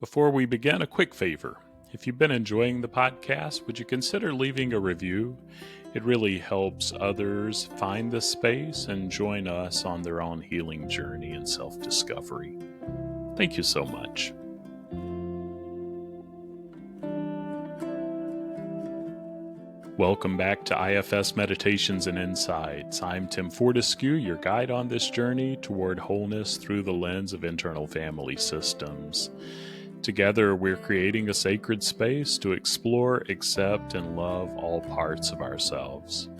Before we begin, a quick favor. If you've been enjoying the podcast, would you consider leaving a review? It really helps others find this space and join us on their own healing journey and self-discovery. Thank you so much. Welcome back to IFS Meditations and Insights. I'm Tim Fortescue, your guide on this journey toward wholeness through the lens of internal family systems. Together, we're creating a sacred space to explore, accept, and love all parts of ourselves.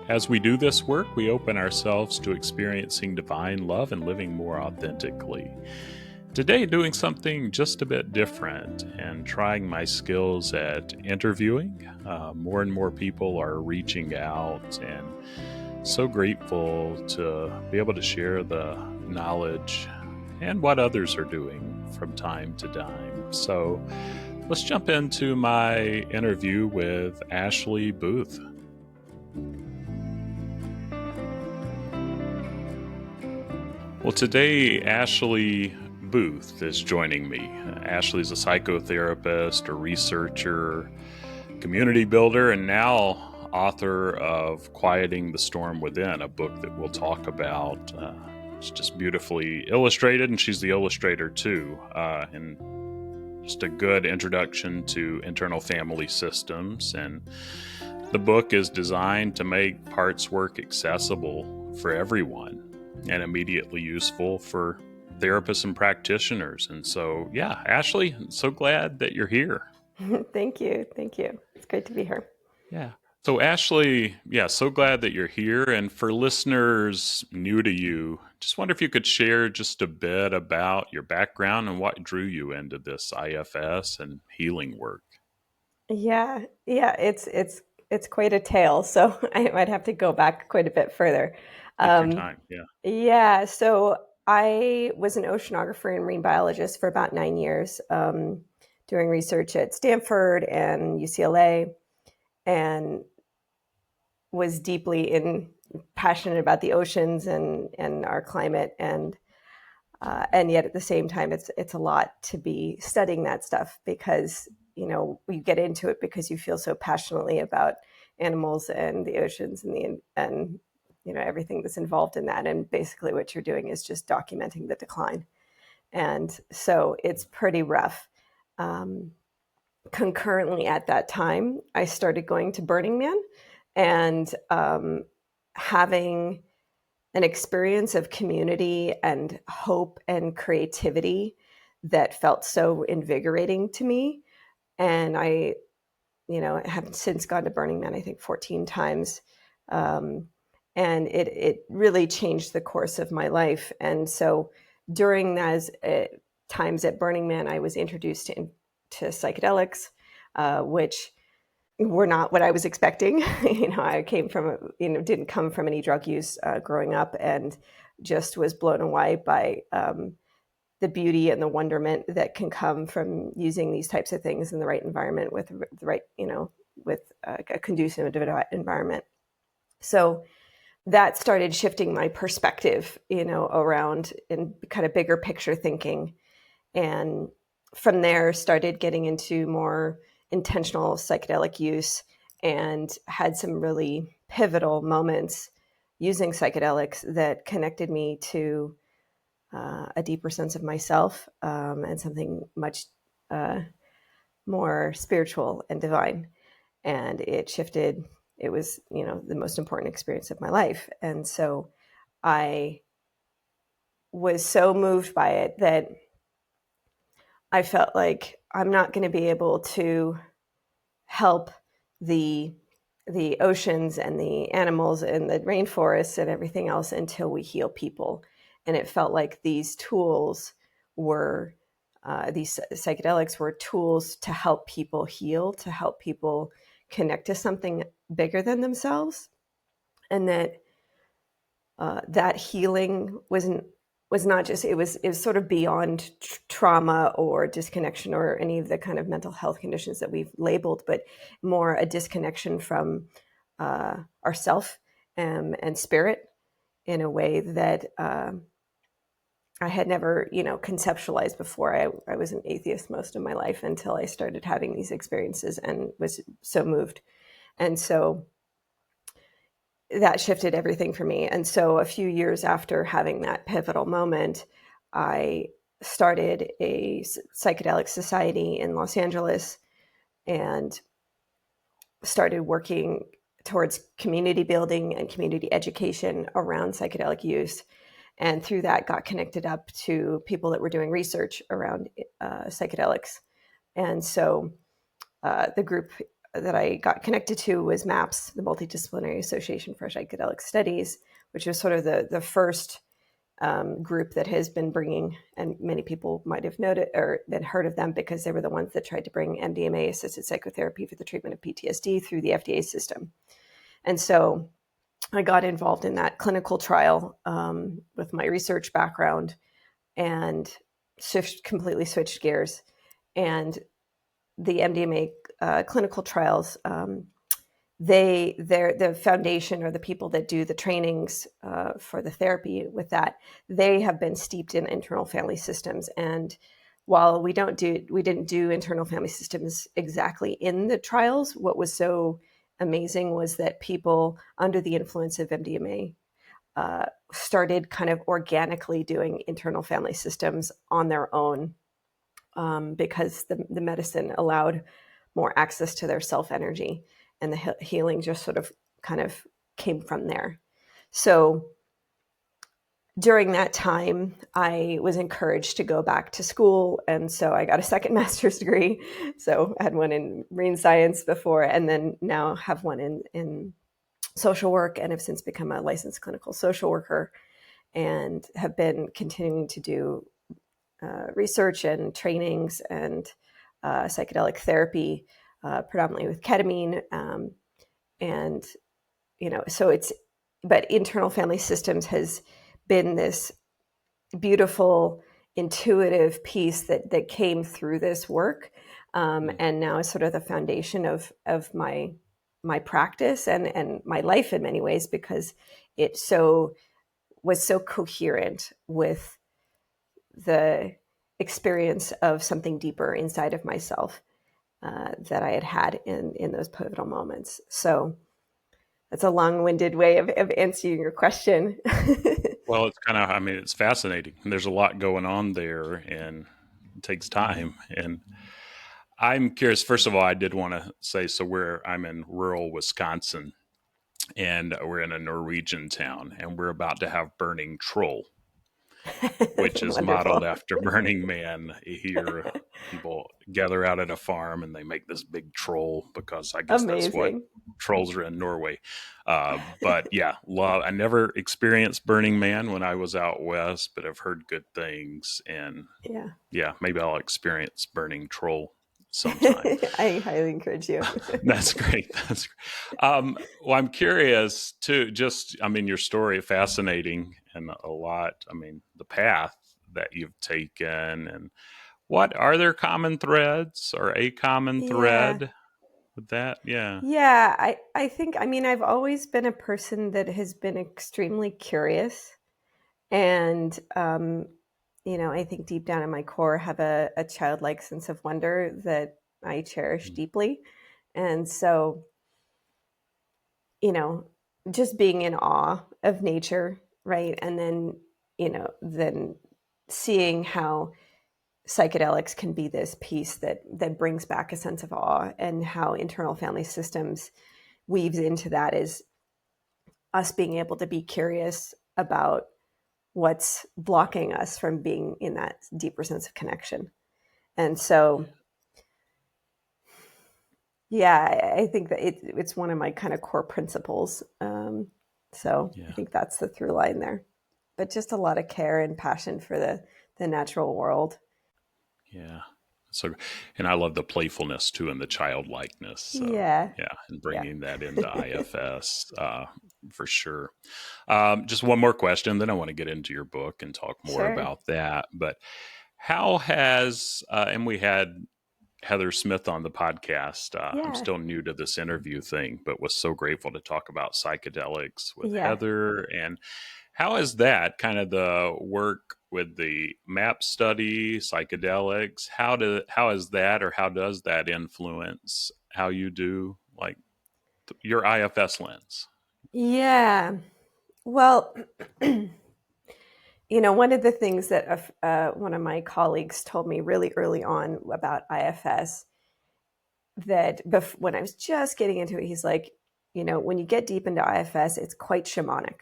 As we do this work, we open ourselves to experiencing divine love and living more authentically. Today, doing something just a bit different and trying my skills at interviewing. More and more people are reaching out, and so grateful to be able to share the knowledge and what others are doing from time to time. So let's jump into my interview with Ashley Booth. Well, today, Ashley Booth is joining me. Ashley's a psychotherapist, a researcher, community builder, and now author of Quieting the Storm Within, a book that we'll talk about. It's just beautifully illustrated, and she's the illustrator too. And just a good introduction to internal family systems. And the book is designed to make parts work accessible for everyone and immediately useful for therapists and practitioners. And so, yeah, Ashley, I'm so glad that you're here. Thank you. It's great to be here. Yeah. So Ashley, so glad that you're here. And for listeners new to you, just wonder if you could share just a bit about your background and what drew you into this IFS and healing work. Yeah, it's quite a tale. So I might have to go back quite a bit further. Take your time. Yeah. Yeah. So I was an oceanographer and marine biologist for about 9 years, doing research at Stanford and UCLA, and was deeply passionate about the oceans and our climate, and yet at the same time, it's a lot to be studying that stuff because you get into it because you feel so passionately about animals and the oceans and everything that's involved in that. And basically, what you're doing is just documenting the decline, and so it's pretty rough. Concurrently, at that time, I started going to Burning Man and having an experience of community and hope and creativity that felt so invigorating to me. And I, have since gone to Burning Man, I think 14 times. And it really changed the course of my life. And so during those times at Burning Man, I was introduced to psychedelics, which were not what I was expecting. I came from, didn't come from any drug use growing up, and just was blown away by the beauty and the wonderment that can come from using these types of things in the right environment with the right, with a conducive environment. So that started shifting my perspective, around in kind of bigger picture thinking. And from there started getting into more intentional psychedelic use and had some really pivotal moments using psychedelics that connected me to a deeper sense of myself, and something much more spiritual and divine. And it was, the most important experience of my life. And so I was so moved by it that I felt like I'm not going to be able to help the oceans and the animals and the rainforests and everything else until we heal people. And it felt like these tools were, these psychedelics were tools to help people heal, to help people connect to something bigger than themselves. And that that healing was not just, it was sort of beyond trauma or disconnection or any of the kind of mental health conditions that we've labeled, but more a disconnection from ourself and spirit in a way that I had never, conceptualized before. I was an atheist most of my life until I started having these experiences and was so moved. And so that shifted everything for me. And so a few years after having that pivotal moment, I started a psychedelic society in Los Angeles and started working towards community building and community education around psychedelic use. And through that, got connected up to people that were doing research around psychedelics. And so the group that I got connected to was MAPS, the Multidisciplinary Association for Psychedelic Studies, which was sort of the first group that has been bringing, and many people might have noted or been heard of them because they were the ones that tried to bring MDMA-assisted psychotherapy for the treatment of PTSD through the FDA system. And so I got involved in that clinical trial with my research background and completely switched gears. And the MDMA clinical trials, the foundation or the people that do the trainings for the therapy with that, they have been steeped in internal family systems. And while we didn't do internal family systems exactly in the trials, what was so amazing was that people under the influence of MDMA started kind of organically doing internal family systems on their own because the medicine allowed more access to their self energy, and the healing just sort of kind of came from there. So during that time, I was encouraged to go back to school. And so I got a second master's degree. So I had one in marine science before, and then now have one in social work, and have since become a licensed clinical social worker and have been continuing to do research and trainings and psychedelic therapy, predominantly with ketamine. And, but internal family systems has been this beautiful, intuitive piece that came through this work. And now is sort of the foundation of my practice and my life in many ways, because it was so coherent with the experience of something deeper inside of myself that I had in those pivotal moments. So that's a long-winded way of answering your question. Well, it's kind of, I mean, it's fascinating. There's a lot going on there, and it takes time. And I'm curious, first of all, I did want to say, so I'm in rural Wisconsin, and we're in a Norwegian town, and we're about to have Burning Troll, which is modeled Wonderful. after Burning Man. Here, people gather out at a farm and they make this big troll because I guess that's what Amazing. trolls are in Norway. But yeah, I never experienced Burning Man when I was out west, but I've heard good things. And Yeah. yeah, maybe I'll experience Burning Troll sometime. I highly encourage you. That's great. That's great. Well, I'm curious too. I mean, your story fascinating and a lot. I mean, the path that you've taken, and what are there common threads or a common Yeah. thread with that? Yeah. Yeah. I think, I mean, I've always been a person that has been extremely curious. And, I think deep down in my core, have a childlike sense of wonder that I cherish deeply. And so, you know, just being in awe of nature, right? And then seeing how psychedelics can be this piece that brings back a sense of awe, and how internal family systems weaves into that is us being able to be curious about what's blocking us from being in that deeper sense of connection. And so, yeah, I think that it's one of my kind of core principles. So I Yeah. think that's the through line there. But just a lot of care and passion for the natural world. Yeah. So, and I love the playfulness too, and the childlikeness. So, Yeah. yeah, and Yeah. bringing that into IFS for sure. Just one more question, then I want to get into your book and talk more Sure. about that. But how has, and we had Heather Smith on the podcast. I'm Yeah. still new to this interview thing, but was so grateful to talk about psychedelics with Yeah. Heather. And how is that kind of the work with the map study, psychedelics. How is that, or how does that influence how you do like your IFS lens? Yeah. Well, one of the things that one of my colleagues told me really early on about IFS, that when I was just getting into it, he's like, when you get deep into IFS, it's quite shamanic.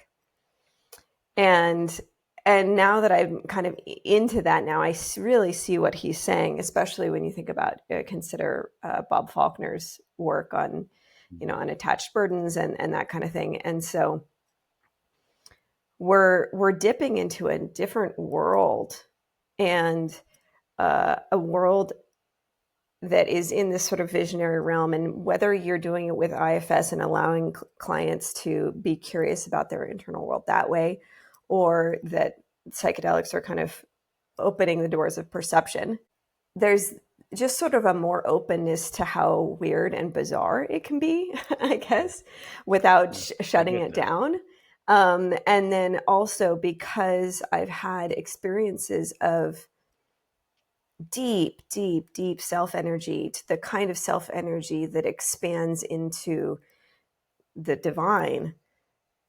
And now that I'm kind of into that now, I really see what he's saying, especially when you think about consider Bob Faulkner's work on, unattached burdens and that kind of thing. And so we're dipping into a different world, and a world that is in this sort of visionary realm. And whether you're doing it with IFS and allowing clients to be curious about their internal world that way, or that psychedelics are kind of opening the doors of perception, there's just sort of a more openness to how weird and bizarre it can be, I guess, without I shutting get it that. down. And then also because I've had experiences of deep, deep, deep self energy, to the kind of self energy that expands into the divine,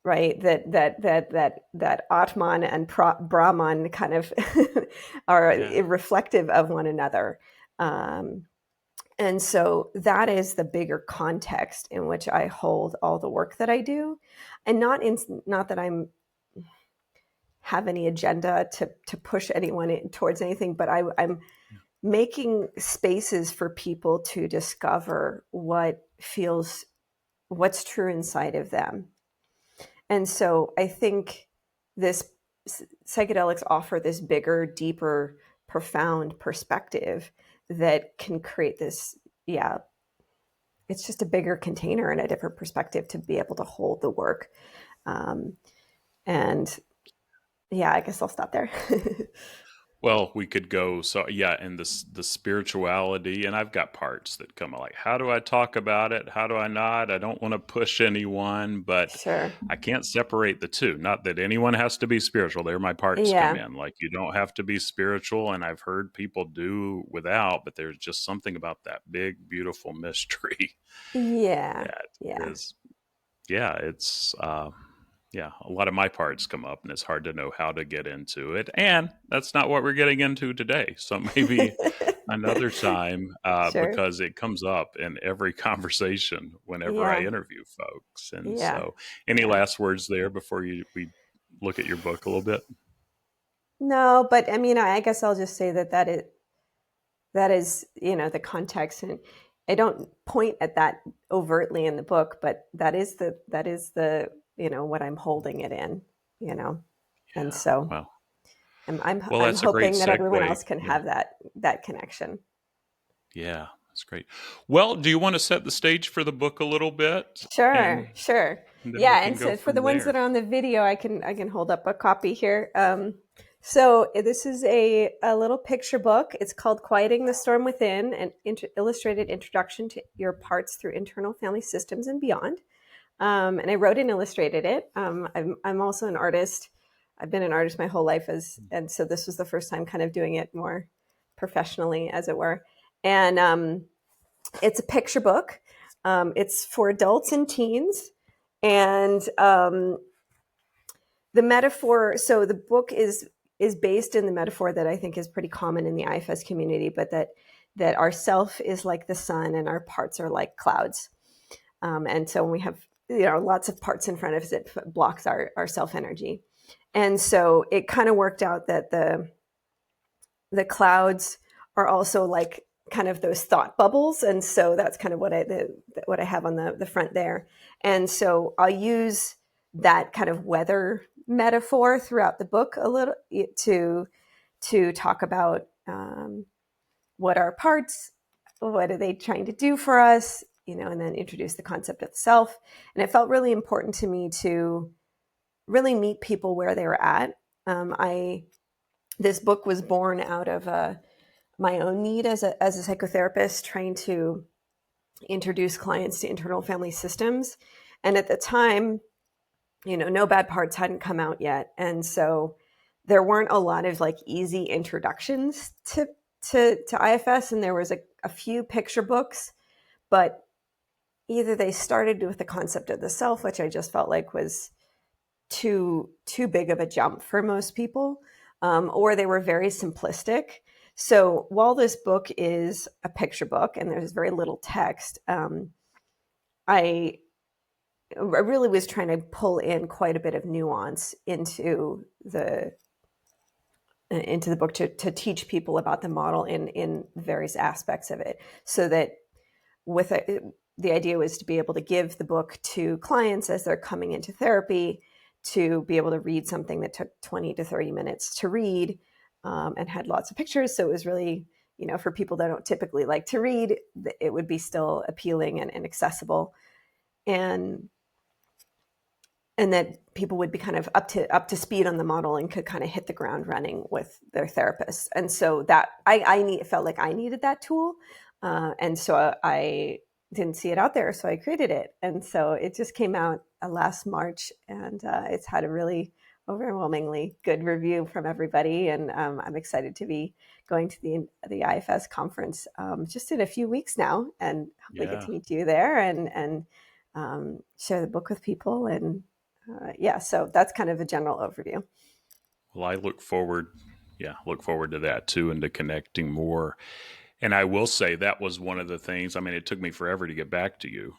right? That Atman and Brahman kind of are Yeah. reflective of one another. And so that is the bigger context in which I hold all the work that I do, and not that I'm have any agenda to push anyone towards anything, but I'm making spaces for people to discover what's true inside of them. And so I think this psychedelics offer this bigger, deeper, profound perspective that can create this, yeah, it's just a bigger container and a different perspective to be able to hold the work. Um, and yeah, I guess I'll stop there. Well, we could go, so yeah, and this the spirituality, and I've got parts that come like, how do I talk about it? How do I not? I don't want to push anyone, but Sure. I can't separate the two. Not that anyone has to be spiritual. There my parts come Yeah. in. Like, you don't have to be spiritual, and I've heard people do without, but there's just something about that big, beautiful mystery Yeah. that Yeah. is, yeah, it's yeah, a lot of my parts come up, and it's hard to know how to get into it. And that's not what we're getting into today. So maybe another time, Sure. because it comes up in every conversation whenever I Yeah. interview folks. And Yeah. so, any Yeah. last words there before we look at your book a little bit? No, but I mean, I guess I'll just say that is, the context, and I don't point at that overtly in the book, but that is the what I'm holding it in, you know. And Yeah. so Well, well, I'm that's a great hoping that everyone segue. else can Yeah. have that connection. Yeah. That's great. Well, do you want to set the stage for the book a little bit, Sure, and sure. then we Yeah, can and go so for from the ones that there? are on the video, I can hold up a copy here. So this is a little picture book. It's called "Quieting the Storm Within: An Illustrated Introduction to Your Parts Through Internal Family Systems and Beyond." And I wrote and illustrated it. I'm also an artist. I've been an artist my whole life, and so this was the first time kind of doing it more professionally, as it were. And it's a picture book. It's for adults and teens, and the metaphor. So the book is based in the metaphor that I think is pretty common in the IFS community, but that our self is like the sun and our parts are like clouds. And so when we have lots of parts in front of us, it blocks our self energy. And so it kind of worked out that the clouds are also like kind of those thought bubbles, and so that's kind of what I have on the front there. And so I'll use that kind of weather metaphor throughout the book a little to talk about what are parts, what are they trying to do for us, and then introduce the concept of self. And it felt really important to me to really meet people where they were at. I This book was born out of my own need as a psychotherapist, trying to introduce clients to internal family systems. And at the time, no bad parts hadn't come out yet. And so there weren't a lot of like easy introductions to IFS, and there was a few picture books, but either they started with the concept of the self, which I just felt like was too big of a jump for most people, or they were very simplistic. So while this book is a picture book and there's very little text, I really was trying to pull in quite a bit of nuance into the book to teach people about the model in various aspects of it, so that the idea was to be able to give the book to clients as they're coming into therapy, to be able to read something that took 20 to 30 minutes to read, and had lots of pictures. So it was really, for people that don't typically like to read, it would be still appealing and accessible. And that people would be kind of up to speed on the model and could kind of hit the ground running with their therapist. And so that I felt like I needed that tool. And so I didn't see it out there, so I created it. And so it just came out last March, and it's had a really overwhelmingly good review from everybody. And I'm excited to be going to the IFS conference just in a few weeks now, and hopefully get to meet you there and share the book with people. And so that's kind of a general overview. Well, I look forward to that too, and to connecting more. And I will say that was one of the things, I mean, it took me forever to get back to you.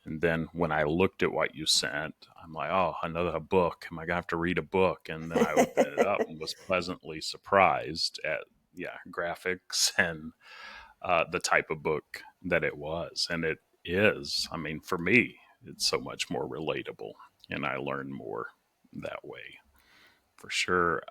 And then when I looked at what you sent, I'm like, oh, another book. Am I going to have to read a book? And then I opened it up and was pleasantly surprised at, graphics and the type of book that it was. And it is, I mean, for me, it's so much more relatable. And I learned more that way, for sure.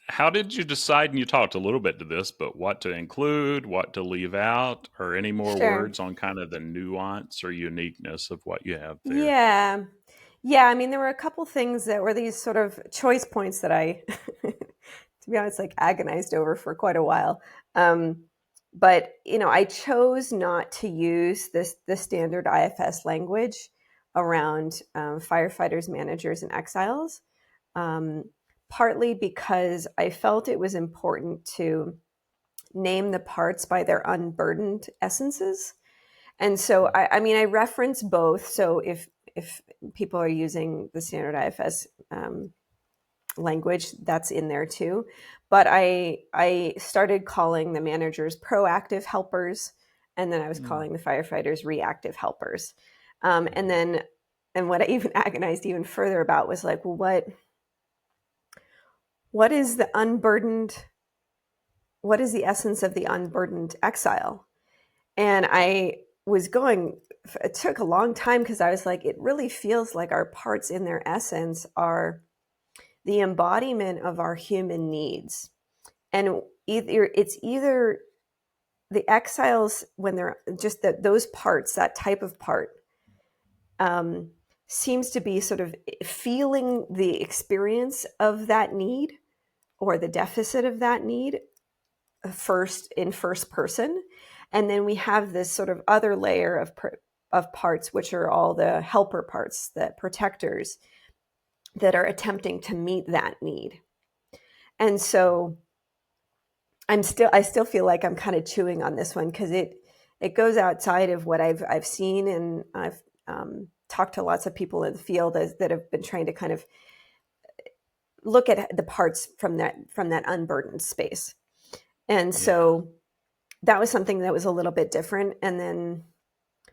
How did you decide, and you talked a little bit to this, but what to include, what to leave out, or any more Sure. words on kind of the nuance or uniqueness of what you have there? Yeah. Yeah. I mean, there were a couple things that were these sort of choice points that I, to be honest, like agonized over for quite a while. But, I chose not to use the standard IFS language around firefighters, managers, and exiles. Partly because I felt it was important to name the parts by their unburdened essences. And so, I mean, I reference both. So if people are using the standard IFS language, that's in there too. But I started calling the managers proactive helpers, and then I was calling the firefighters reactive helpers. And what I even agonized even further about was like, well, what is the unburdened? What is the essence of the unburdened exile? And it took a long time, because I was like, it really feels like our parts in their essence are the embodiment of our human needs. And it's either the exiles, when they're just those parts, that type of part, seems to be sort of feeling the experience of that need or the deficit of that need in first person. And then we have this sort of other layer of parts, which are all the helper parts, the protectors, that are attempting to meet that need. And so I still feel like I'm kind of chewing on this one, because it goes outside of what I've seen, and I've talked to lots of people in the field that have been trying to kind of look at the parts from that unburdened space. And so that was something that was a little bit different. And then,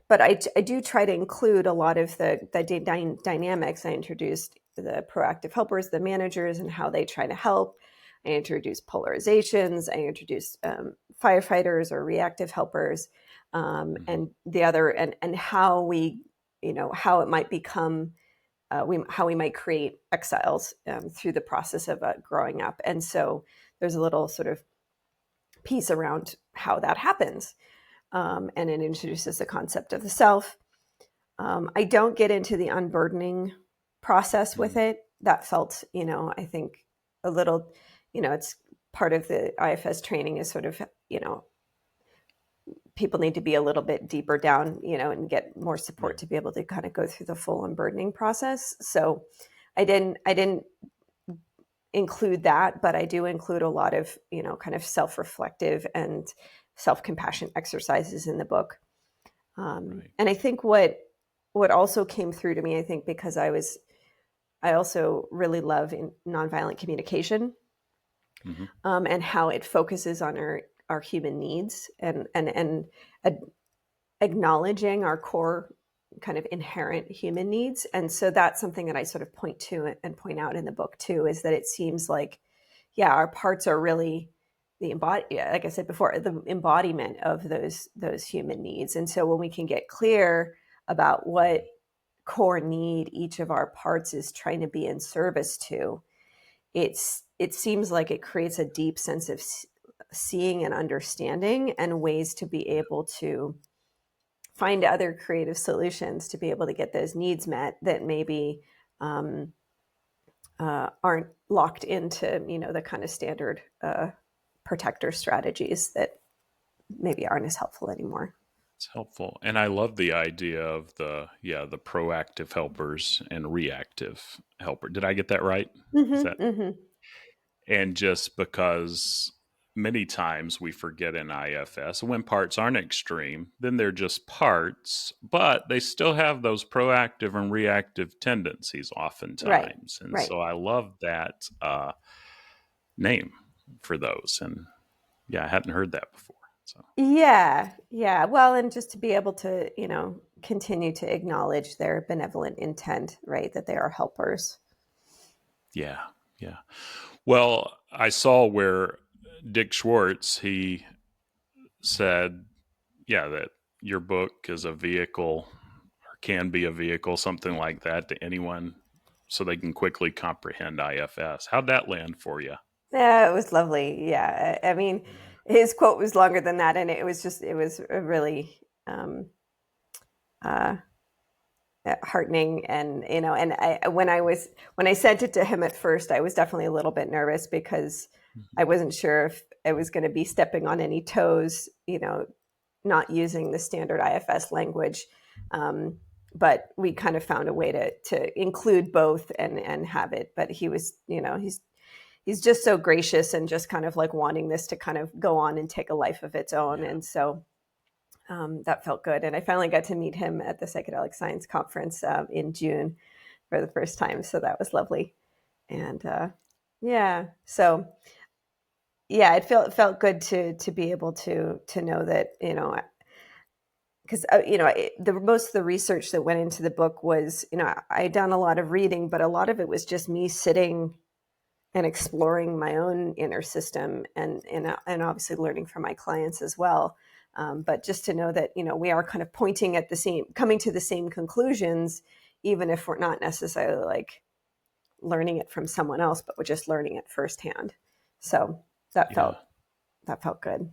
but I do try to include a lot of the dynamics. I introduced the proactive helpers, the managers, and how they try to help. I introduced polarizations. I introduced firefighters or reactive helpers, and the other, and how we, how it might become, how we might create exiles through the process of growing up. And so there's a little sort of piece around how that happens. And it introduces the concept of the self. I don't get into the unburdening process with it. That felt, I think a little, it's part of the IFS training is sort of, people need to be a little bit deeper down, and get more support to be able to kind of go through the full unburdening process. So I didn't include that, but I do include a lot of, kind of self-reflective and self-compassion exercises in the book. Right. And I think what also came through to me, I think because I also really love nonviolent communication, Mm-hmm. and how it focuses on our human needs, and acknowledging our core kind of inherent human needs. And so that's something that I sort of point to and point out in the book too, is that it seems like, yeah, our parts are really like I said before, the embodiment of those human needs. And so when we can get clear about what core need each of our parts is trying to be in service to, it seems like it creates a deep sense of seeing and understanding, and ways to be able to find other creative solutions to be able to get those needs met that maybe um, aren't locked into the kind of standard protector strategies that maybe aren't as helpful anymore. It's helpful. And I love the idea of the proactive helpers and reactive helper. Did I get that right? Is that, Mm-hmm, mm-hmm. and just because many times we forget in IFS when parts aren't extreme, then they're just parts, but they still have those proactive and reactive tendencies Right, oftentimes. And right. so I love that name for those. And yeah, I hadn't heard that before. So Yeah, yeah. Well, and just to be able to, continue to acknowledge their benevolent intent, right? That they are helpers. yeah, yeah. Well, I saw where Dick Schwartz, he said, yeah, that your book is a vehicle or can be a vehicle, something like that, to anyone so they can quickly comprehend IFS. How'd that land for you? Yeah, it was lovely. Yeah, I mean, his quote was longer than that, and it was a really uh, heartening. And and when I sent it to him at first, I was definitely a little bit nervous because I wasn't sure if I was going to be stepping on any toes, not using the standard IFS language. But we kind of found a way to include both and have it. But he was, he's just so gracious, and just kind of like wanting this to kind of go on and take a life of its own. Yeah. And so that felt good. And I finally got to meet him at the Psychedelic Science Conference in June for the first time. So that was lovely. And yeah, so yeah, it felt good to be able to know that, because the most of the research that went into the book was, I had done a lot of reading, but a lot of it was just me sitting and exploring my own inner system, and obviously learning from my clients as well. But just to know that, we are kind of pointing at coming to the same conclusions, even if we're not necessarily like learning it from someone else, but we're just learning it firsthand. So that Yeah. felt that felt good.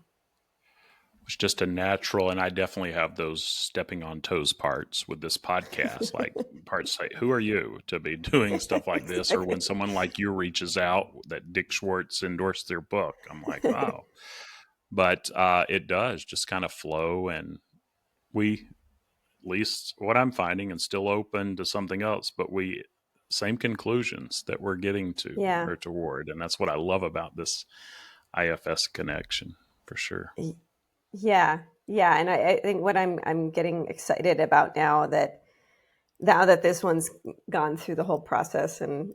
It's just a natural, and I definitely have those stepping on toes parts with this podcast. Like parts like, who are you to be doing stuff like this? Or when Exactly. someone like you reaches out that Dick Schwartz endorsed their book, I'm like, wow. But it does just kind of flow, and we, at least what I'm finding, and still open to something else, but we same conclusions that we're getting to Yeah. or toward, and that's what I love about this IFS connection for sure. Yeah. Yeah. And I think what I'm getting excited about now that this one's gone through the whole process and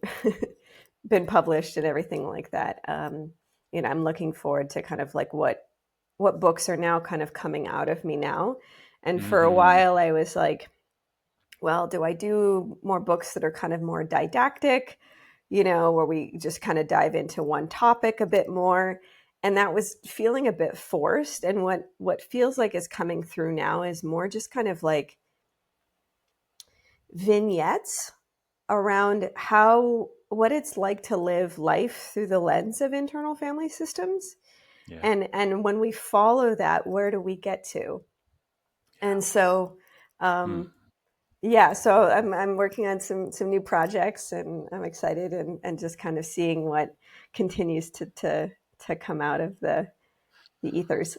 been published and everything like that, I'm looking forward to kind of like what books are now kind of coming out of me now. And for a Hmm. while I was like, well, do I do more books that are kind of more didactic, where we just kind of dive into one topic a bit more? And that was feeling a bit forced. And what feels like is coming through now is more just kind of like vignettes around what it's like to live life through the lens of internal family systems. Yeah. And when we follow that, where do we get to? And so Hmm. um, yeah, so I'm working on some new projects, and I'm excited, and just kind of seeing what continues to come out of the ethers.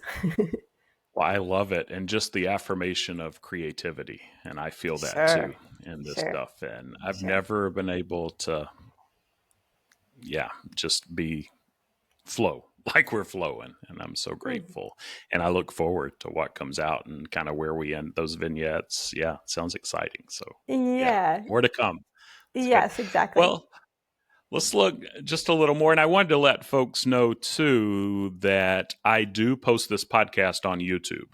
Well, I love it. And just the affirmation of creativity. And I feel that Sure, too in this sure, stuff. And I've sure. never been able to yeah, just be flow like we're flowing. And I'm so Mm. grateful. And I look forward to what comes out and kind of where we end those vignettes. Yeah, sounds exciting. So, yeah, Yeah. more to come. It's good. Yes, exactly. Well, let's look just a little more. And I wanted to let folks know, too, that I do post this podcast on YouTube.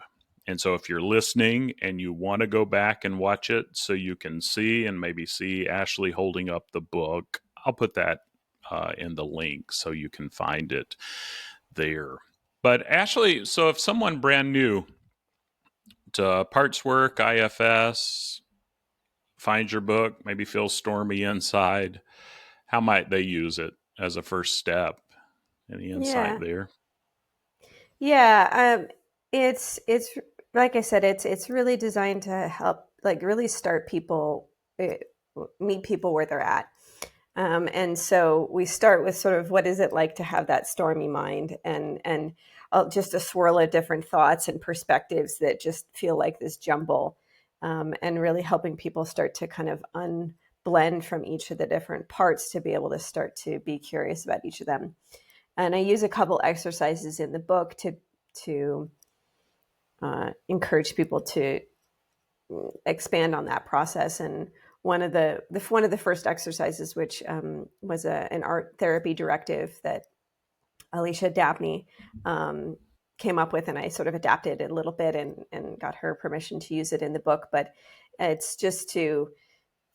And so if you're listening and you want to go back and watch it so you can see and maybe see Ashley holding up the book, I'll put that in the link so you can find it there. But Ashley, so if someone brand new to parts work, IFS, finds your book, maybe feels stormy inside, how might they use it as a first step? Any insight Yeah. there? Yeah. It's like I said, it's really designed to help, like, really start people, uh, meet people where they're at. And so we start with sort of what is it like to have that stormy mind, and just a swirl of different thoughts and perspectives that just feel like this jumble, and really helping people start to kind of unblend from each of the different parts to be able to start to be curious about each of them. And I use a couple exercises in the book to encourage people to expand on that process. And one of the first exercises, which was an art therapy directive that Alicia Dabney came up with, and I sort of adapted it a little bit and got her permission to use it in the book. But it's just to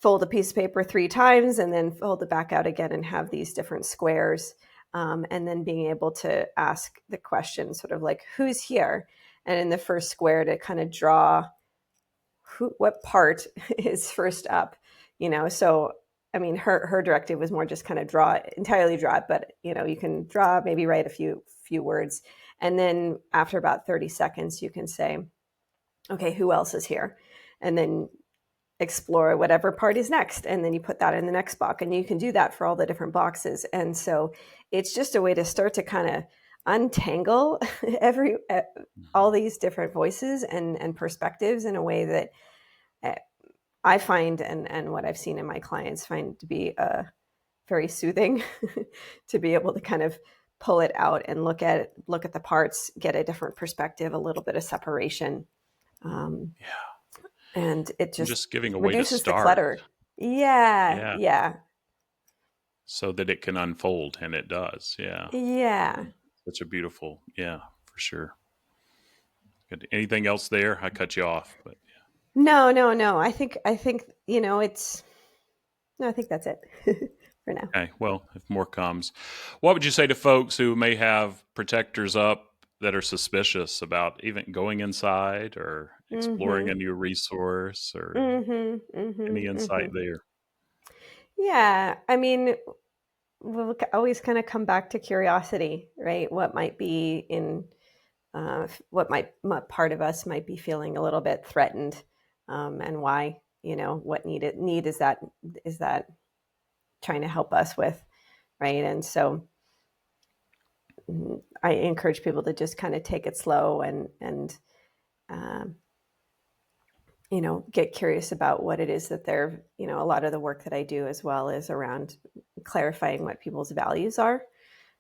fold a piece of paper 3 times and then fold it back out again and have these different squares. And then being able to ask the question, sort of like, who's here? And in the first square, to kind of draw what part is first up, So, I mean, her directive was more just kind of entirely draw it, but you can draw, maybe write a few words, and then after about 30 seconds, you can say, okay, who else is here? And then explore whatever part is next, and then you put that in the next box, and you can do that for all the different boxes. And so it's just a way to start to kind of untangle every all these different voices and perspectives in a way that I find, and what I've seen in my clients find to be very soothing, to be able to kind of pull it out and look at the parts, get a different perspective, a little bit of separation, Yeah. and it And just just giving a way to reduces the start. clutter. Yeah, Yeah. yeah, So that it can unfold, and it does. Yeah. yeah. Such a beautiful, yeah, for sure. Good. Anything else there? I cut you off, but No, no, no. I think it's. No, I think that's it for now. okay. Well, if more comes, what would you say to folks who may have protectors up that are suspicious about even going inside or exploring a Mm-hmm. new resource or Mm-hmm. any Mm-hmm. insight Mm-hmm. there? Yeah, I mean, we'll always kind of come back to curiosity, right? What might be in what part of us might be feeling a little bit threatened, and why? What need is that trying to help us with, right? And so I encourage people to just kind of take it slow and um, get curious about what it is that they're, a lot of the work that I do as well is around clarifying what people's values are.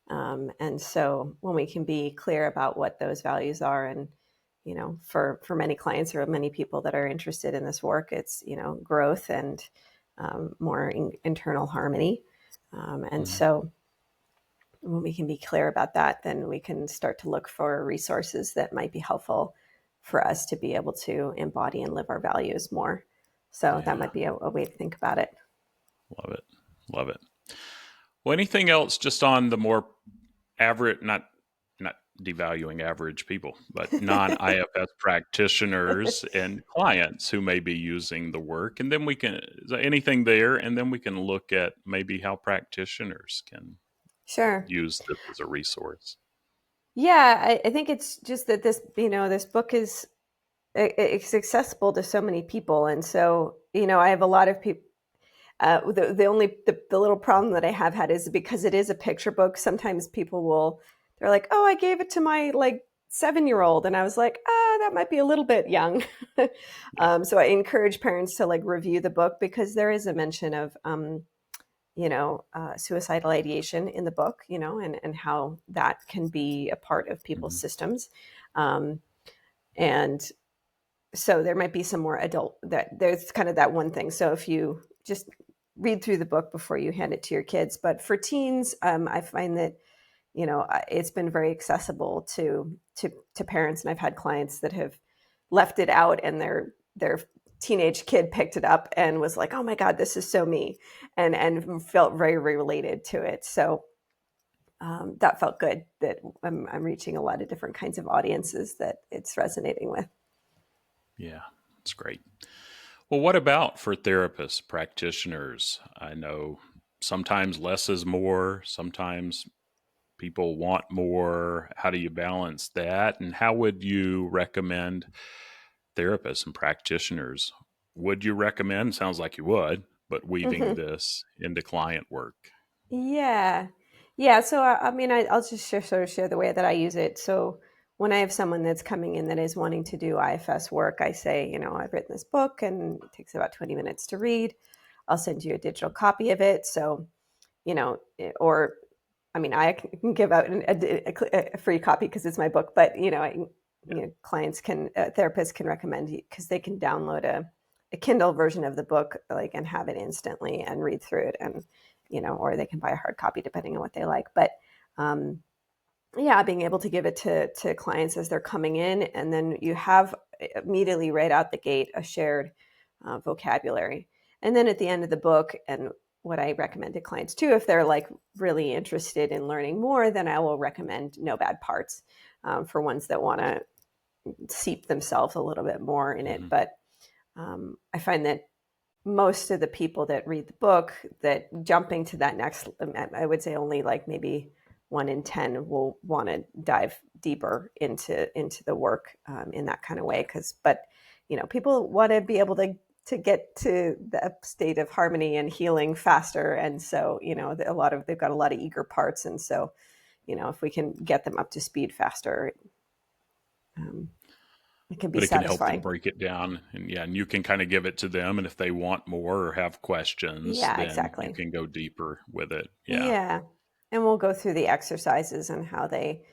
And so when we can be clear about what those values are, and, for many clients or many people that are interested in this work, it's, growth and more internal harmony. And Mhm. so when we can be clear about that, then we can start to look for resources that might be helpful for us to be able to embody and live our values more. So that Yeah, might be a way to think about it. love it, love it. Well, anything else just on the more average, not devaluing average people, but non-IFS practitioners and clients who may be using the work, and then we can is there anything there, and then we can look at maybe how practitioners can Sure. use this as a resource. Yeah, I think it's just that this book is it's accessible to so many people, and so I have a lot of people. The little problem that I have had is because it is a picture book. Sometimes they're like, "Oh, I gave it to my like 7-year-old," and I was like, "Ah, that might be a little bit young." Yeah. So I encourage parents to like review the book, because there is a mention of suicidal ideation in the book, and how that can be a part of people's Hmm. systems. Um, and so there might be some more adult, that there's kind of that one thing. So if you just read through the book before you hand it to your kids. But for teens, I find that, it's been very accessible to parents. And I've had clients that have left it out, and their teenage kid picked it up and was like, oh my God, this is so me, and felt very, very related to it. So that felt good, that I'm reaching a lot of different kinds of audiences that it's resonating with. Yeah, it's great. Well, what about for therapists, practitioners? I know sometimes less is more, sometimes people want more. How do you balance that? And how would you recommend therapists and practitioners? Would you recommend, sounds like you would, but weaving Hmm. this into client work? Yeah. Yeah. So, I mean, I'll just sort of share the way that I use it. So, when I have someone that's coming in that is wanting to do IFS work, I say, I've written this book and it takes about 20 minutes to read. I'll send you a digital copy of it. So, or I mean, I can give out a free copy because it's my book, but clients can, therapists can recommend, because they can download a Kindle version of the book, like, and have it instantly and read through it, and or they can buy a hard copy depending on what they like. But um, yeah, being able to give it to clients as they're coming in, and then you have immediately right out the gate a shared vocabulary. And then at the end of the book, and what I recommend to clients too, if they're like really interested in learning more, then I will recommend No Bad Parts, for ones that want to seep themselves a little bit more in it. Hmm. But I find that most of the people that read the book, that jumping to that next, I would say only like maybe 1 in 10 will want to dive deeper into the work, in that kind of way. But people want to be able to get to the state of harmony and healing faster, and so they've got a lot of eager parts, and so if we can get them up to speed faster, um, it can be But it can help them satisfying. break it down. And yeah, and you can kind of give it to them. And if they want more or have questions, Yeah, then you exactly. can go deeper with it. Yeah. Yeah. And we'll go through the exercises and how they,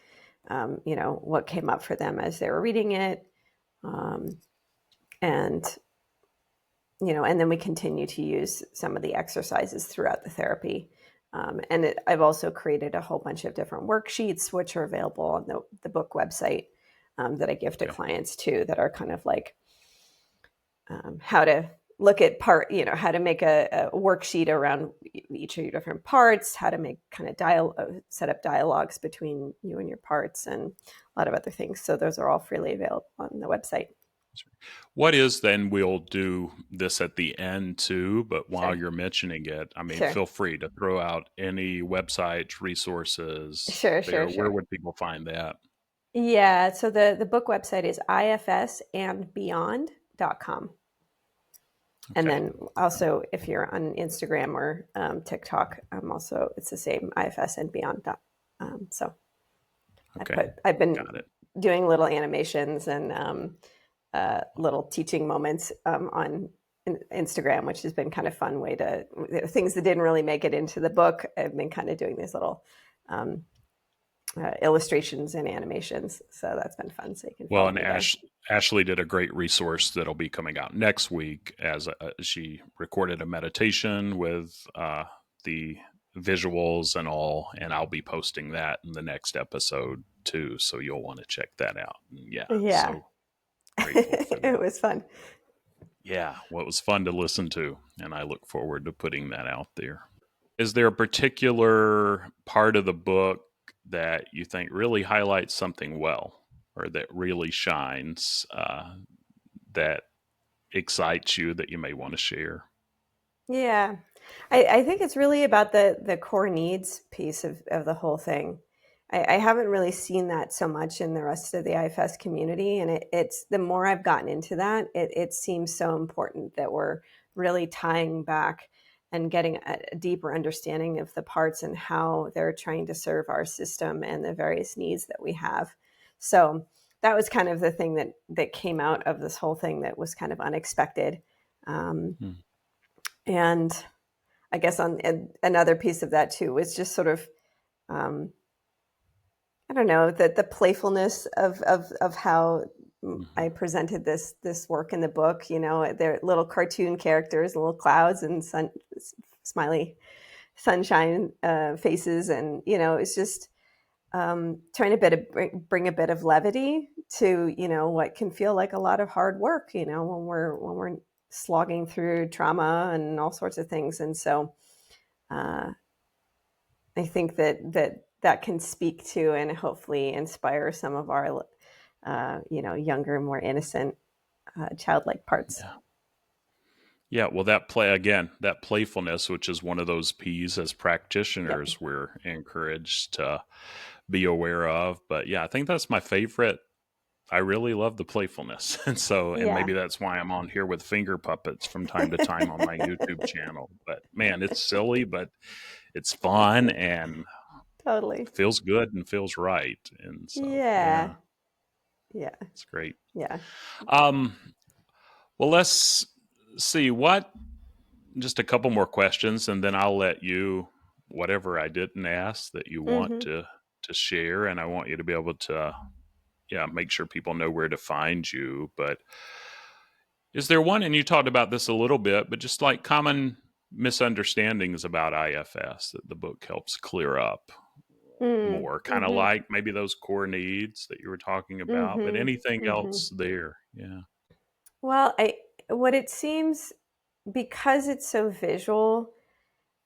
what came up for them as they were reading it. Um, and, and then we continue to use some of the exercises throughout the therapy. I've also created a whole bunch of different worksheets, which are available on the book website, that I give to Okay. clients too, that are kind of like, how to look at how to make a worksheet around each of your different parts, how to make kind of set up dialogues between you and your parts, and a lot of other things. So those are all freely available on the website. What is then, we'll do this at the end too, but while Sure. you're mentioning it, I mean, Sure. feel free to throw out any websites, resources Sure. there. Sure. Where Sure. would people find that? Yeah. So the book website is ifsandbeyond.com. And Okay. then also, if you're on Instagram or TikTok, it's the same, IFS and Beyond. So Okay. I've been Got it. doing little animations and little teaching moments on Instagram, which has been kind of fun way to, things that didn't really make it into the book. I've been kind of doing these little um, illustrations and animations, so that's been fun. So you can Well, follow and me there. Ashley did a great resource that'll be coming out next week, as she recorded a meditation with the visuals and all, and I'll be posting that in the next episode too. So you'll want to check that out. And yeah, Yeah, so grateful for it that. was fun. Yeah, well, it was fun to listen to, and I look forward to putting that out there. Is there a particular part of the book that you think really highlights something well, or that really shines, that excites you, that you may want to share? Yeah, I think it's really about the core needs piece of the whole thing. I haven't really seen that so much in the rest of the IFS community, and it's the more I've gotten into that, it seems so important that we're really tying back and getting a deeper understanding of the parts and how they're trying to serve our system and the various needs that we have. So that was kind of the thing that came out of this whole thing that was kind of unexpected. Um, Hmm. and I guess and another piece of that too was just sort of, I don't know, the playfulness of how I Mhm. presented this work in the book. They're little cartoon characters, little clouds and smiley sunshine faces, and it's just trying to bring a bit of levity to what can feel like a lot of hard work. When we're slogging through trauma and all sorts of things, and so uh, I think that can speak to and hopefully inspire some of our younger, more innocent, childlike parts. Yeah. Yeah, well, that playfulness, which is one of those P's as Yep. practitioners we're encouraged to be aware of. But yeah, I think that's my favorite. I really love the playfulness. And Yeah. maybe that's why I'm on here with finger puppets from time to time on my YouTube channel. But man, it's silly, but it's fun and Totally. feels good and feels right. And so, Yeah. yeah, Yeah. it's great. Yeah. Um, well, let's see just a couple more questions, and then I'll let you, whatever I didn't ask that you want Hmm. to share, and I want you to be able to, yeah, make sure people know where to find you. But is there one, and you talked about this a little bit, but just like common misunderstandings about IFS that the book helps clear up more, kind of Mm-hmm. like maybe those core needs that you were talking about, but Mm-hmm. anything Mm-hmm. else there? Yeah. Well, what it seems, because it's so visual,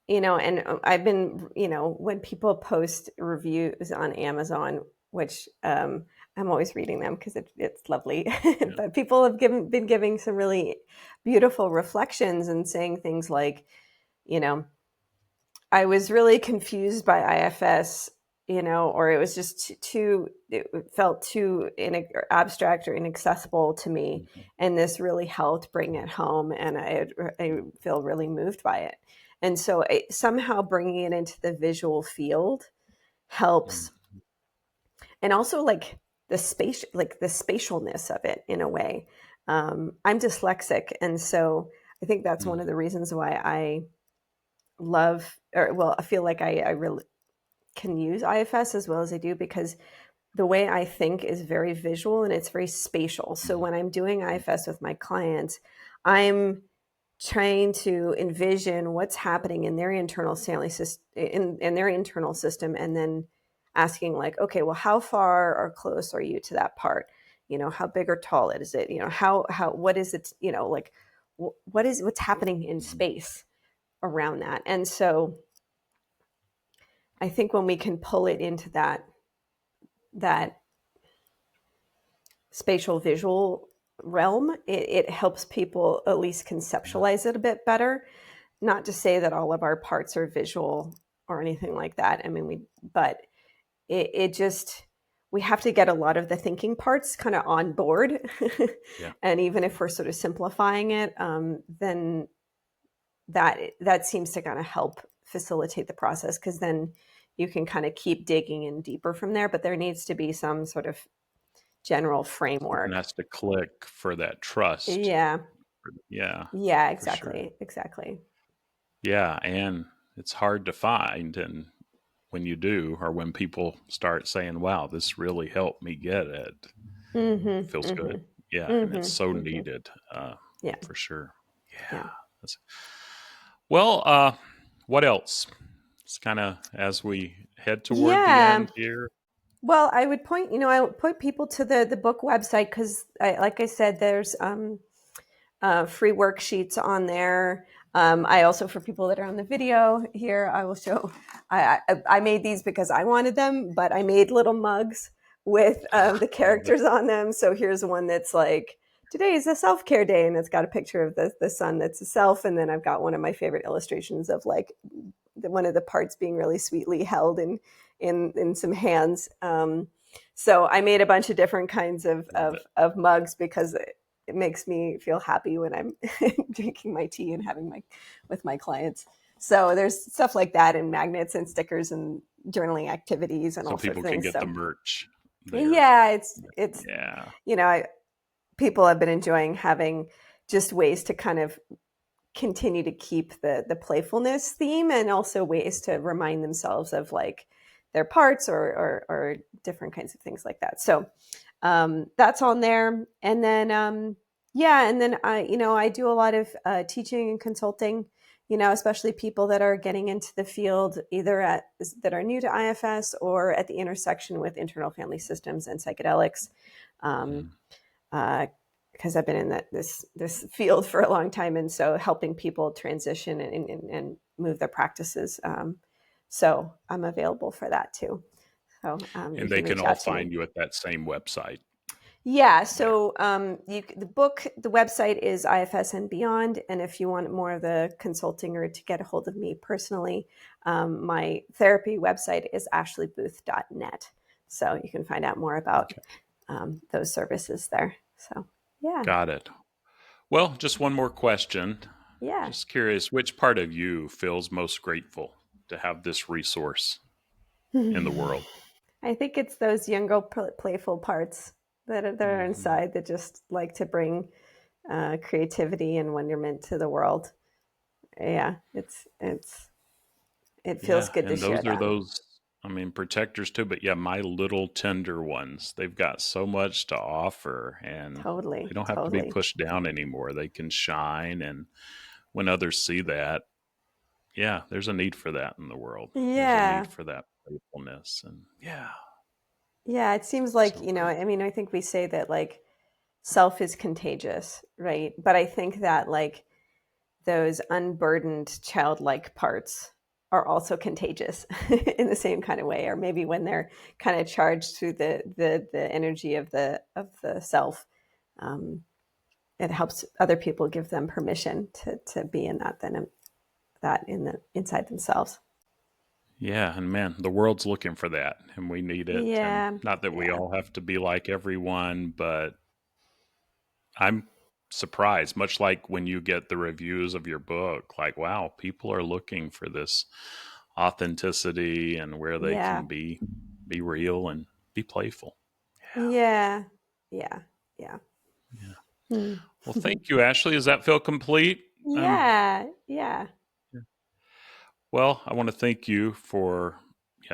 and I've been, when people post reviews on Amazon, which I'm always reading them because it's lovely, Yeah. but people have been giving some really beautiful reflections and saying things like, you know, I was really confused by IFS, or it was just it felt too abstract or inaccessible to me. Mhm. And this really helped bring it home. And I feel really moved by it. And so somehow bringing it into the visual field helps. Mhm. And also like the spatialness of it in a way. I'm dyslexic. And so I think that's one of Mhm. the reasons why I love, or well, I feel like I really can use IFS as well as I do, because the way I think is very visual and it's very spatial. So Mhm. when I'm doing IFS with my clients, I'm trying to envision what's happening in their internal family system, in their internal system, and then asking like, okay, well, how far or close are you to that part? How big or tall is it? How what is it? Like what's happening in Mhm. space around that? And so I think when we can pull it into that spatial visual realm, it helps people at least Yeah. conceptualize it a bit better. Not to say that all of our parts are visual or anything like that. I mean, but it just, we have to get a lot of the thinking parts kind of on board. Yeah. And even if we're sort of simplifying it, then that seems to kind of help facilitate the process, because then you can kind of keep digging in deeper from there. But there needs to be some sort of general Something framework. has to click for that trust. Yeah. Yeah, Yeah, for sure. exactly. Exactly. Yeah, and it's hard to find, and when you do, or when people start saying, "Wow, this really helped me get it," Mhm. feels good. Mhm. Yeah, and it's Mhm. so Mhm. needed, Yeah. for sure. Yeah. Yeah. That's, well, what else? It's kind of as we head toward the Yeah. end here. Well, I would point people to the book website, because, like I said, there's free worksheets on there. I also, for people that are on the video here, I will show. I made these because I wanted them, but I made little mugs with the Love it. characters on them. So here's one that's like, today is a self-care day, and it's got a picture of the sun that's a self, and then I've got one of my favorite illustrations of like one of the parts being really sweetly held in some hands. So I made a bunch of different kinds of Love it. mugs, because it makes me feel happy when I'm drinking my tea and having my with my clients. So there's stuff like that, and magnets and stickers and journaling activities and So all sorts people of can things. get the So merch there. yeah, it's Yeah. you know, I, people have been enjoying having just ways to kind of continue to keep the playfulness theme, and also ways to remind themselves of like their parts or different kinds of things like that. So that's on there. And then I do a lot of teaching and consulting, especially people that are getting into the field, either that are new to IFS or at the intersection with internal family systems and psychedelics. Because I've been in this field for a long time, and so helping people transition and move their practices. So I'm available for that too. So And they can all find you at that same website. Yeah. So the website is IFS and Beyond. And if you want more of the consulting or to get a hold of me personally, my therapy website is ashleybooth.net. So you can find out more about those services there. So, yeah. Got it. Well, just one more question. Yeah. Just curious, which part of you feels most grateful to have this resource in the world? I think it's those younger, playful parts that are inside that just like to bring creativity and wonderment to the world. Yeah, it feels good to share that. And those protectors too, but yeah, my little tender ones, they've got so much to offer, and Totally. they don't have to be pushed down anymore. They can shine, and when others see that, yeah, there's a need for that in the world. Yeah. There's a need for that playfulness, and yeah, it seems like, I think we say that like self is contagious, right? But I think that like those unburdened childlike parts are also contagious in the same kind of way, or maybe when they're kind of charged through the energy of the self, it helps other people, give them permission to be in that inside themselves. Yeah, and man, the world's looking for that, and we need it. Yeah. And not that we all have to be like everyone, but I'm surprised, much like when you get the reviews of your book, like, wow, people are looking for this authenticity and where they can be real and be playful. Yeah. Well, thank you, Ashley. Does that feel complete? Yeah. Well, I want to thank you for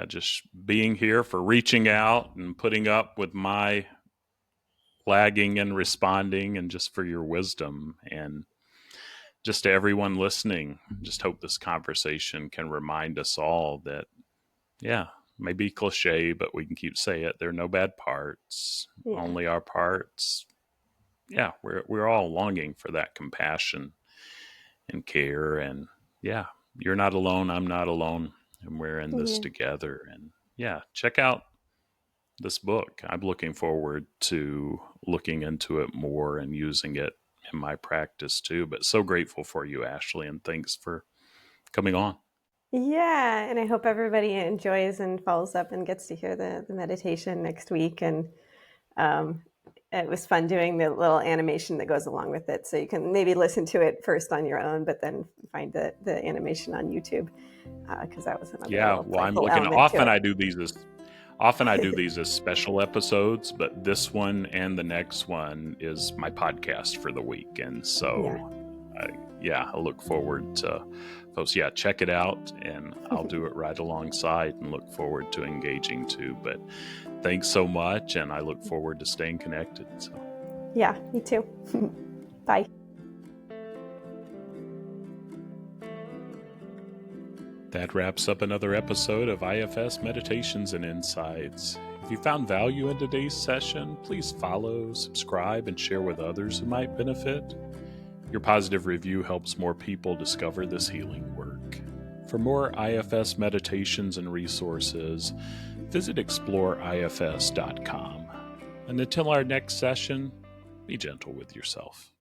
just being here, for reaching out and putting up with my lagging and responding, and just for your wisdom. And just to everyone listening, just hope this conversation can remind us all that, maybe cliche, but we can keep saying it. There are no bad parts, only our parts. Yeah, we're all longing for that compassion and care. And you're not alone. I'm not alone. And we're in this together. And check out this book. I'm looking forward to looking into it more and using it in my practice too. But so grateful for you, Ashley, and thanks for coming on. Yeah, and I hope everybody enjoys and follows up and gets to hear the meditation next week. And it was fun doing the little animation that goes along with it. So you can maybe listen to it first on your own, but then find the animation on YouTube, because that was another well, I'm looking. Often I do these as special episodes, but this one and the next one is my podcast for the week. And so, I look forward to folks. Yeah, check it out, and I'll do it right alongside and look forward to engaging too. But thanks so much, and I look forward to staying connected. So. Yeah, me too. Bye. That wraps up another episode of IFS Meditations and Insights. If you found value in today's session, please follow, subscribe, and share with others who might benefit. Your positive review helps more people discover this healing work. For more IFS meditations and resources, visit exploreifs.com. And until our next session, be gentle with yourself.